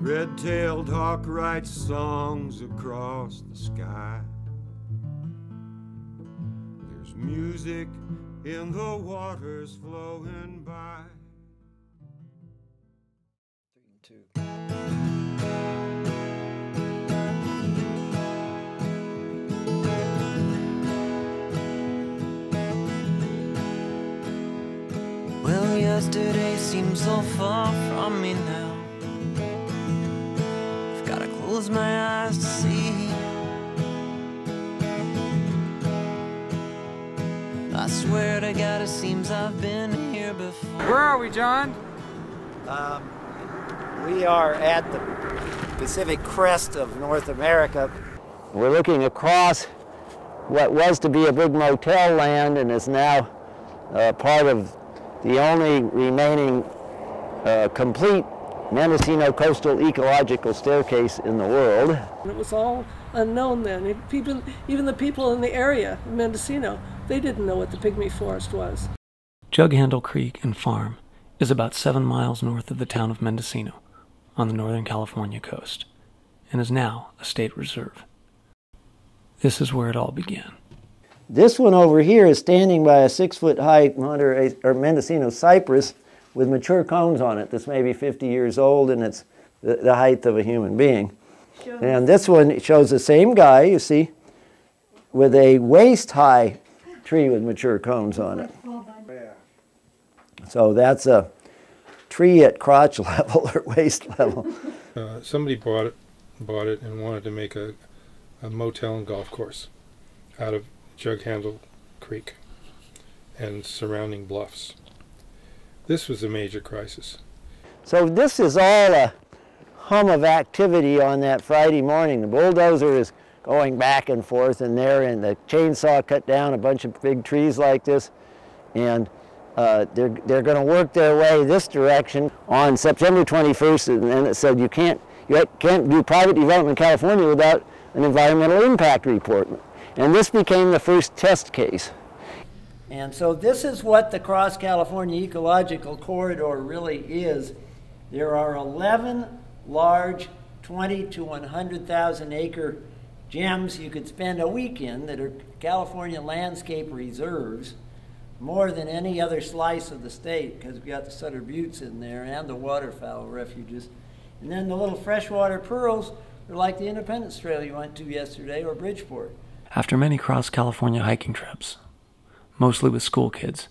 red-tailed hawk writes songs across the sky. There's music in the waters flowing by. 3 and 2. Well, yesterday seems so far from me now. I've gotta close my eyes to see. I swear to God, it seems I've been here before. Where are we, John? We are at the Pacific crest of North America. We're looking across what was to be a big motel land and is now part of the only remaining complete Mendocino coastal ecological staircase in the world. It was all unknown then. Even the people in the area of Mendocino, they didn't know what the Pygmy Forest was. Jug Handle Creek and Farm is about 7 miles north of the town of Mendocino on the Northern California coast and is now a state reserve. This is where it all began. This one over here is standing by a 6-foot-high Mendocino cypress with mature cones on it that's maybe 50 years old, and it's the height of a human being. Sure. And this one shows the same guy, you see, with a waist-high tree with mature cones on it. So that's a tree at crotch level or waist level. Somebody bought it and wanted to make a motel and golf course out of Jug Handle Creek and surrounding bluffs. This was a major crisis. So this is all a hum of activity on that Friday morning. The bulldozer is going back and forth in there, and the chainsaw cut down a bunch of big trees like this, and they're going to work their way this direction on September 21st, and then it said you can't do private development in California without an environmental impact report. And this became the first test case. And so this is what the Cross California Ecological Corridor really is. There are 11 large 20 to 100,000 acre gems you could spend a week in that are California landscape reserves, more than any other slice of the state, because we've got the Sutter Buttes in there and the waterfowl refuges. And then the little freshwater pearls are like the Independence Trail you went to yesterday, or Bridgeport. After many cross-California hiking trips, mostly with school kids,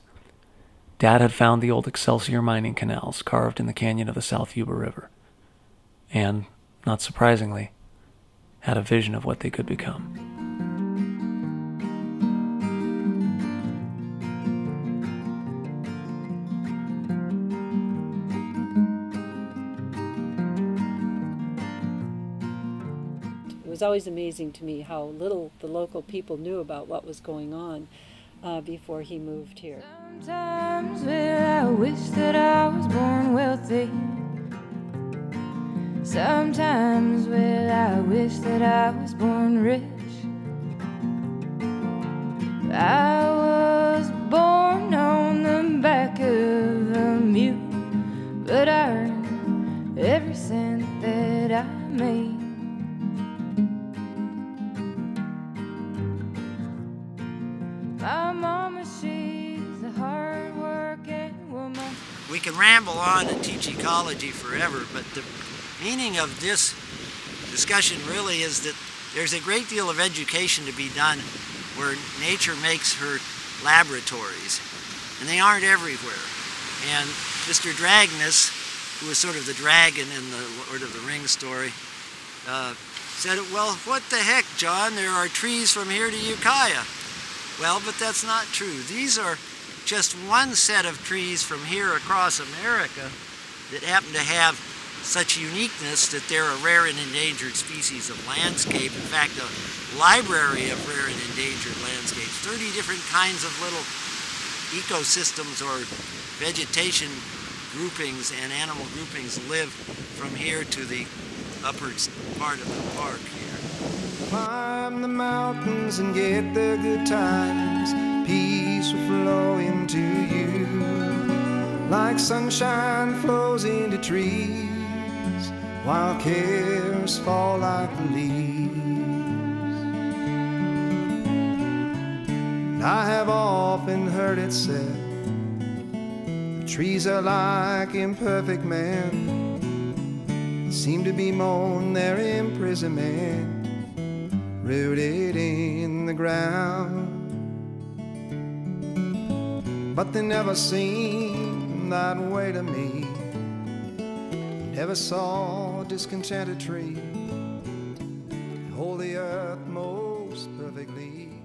Dad had found the old Excelsior mining canals carved in the canyon of the South Yuba River, and, not surprisingly, had a vision of what they could become. It was always amazing to me how little the local people knew about what was going on before he moved here. Sometimes, well, I wish that I was born wealthy. Sometimes, well, I wish that I was born rich. I was born on the back of a mule, but I earned every cent that I made. My mama, she's a hard-working woman. We can ramble on and teach ecology forever, but the meaning of this discussion really is that there's a great deal of education to be done where nature makes her laboratories, and they aren't everywhere. And Mr. Dragness, who was sort of the dragon in the Lord of the Rings story, said, well, what the heck, John, there are trees from here to Ukiah. Well, but that's not true. These are just one set of trees from here across America that happen to have such uniqueness that they're a rare and endangered species of landscape. In fact, a library of rare and endangered landscapes. 30 different kinds of little ecosystems or vegetation groupings and animal groupings live from here to the upper part of the park here. Climb the mountains and get the good times. Peace will flow into you like sunshine flows into trees. while cares fall like the leaves. And I have often heard it said, the trees are like imperfect men, seem to bemoan their imprisonment, rooted in the ground. But they never seemed that way to me. Never saw a discontented tree hold the earth most perfectly.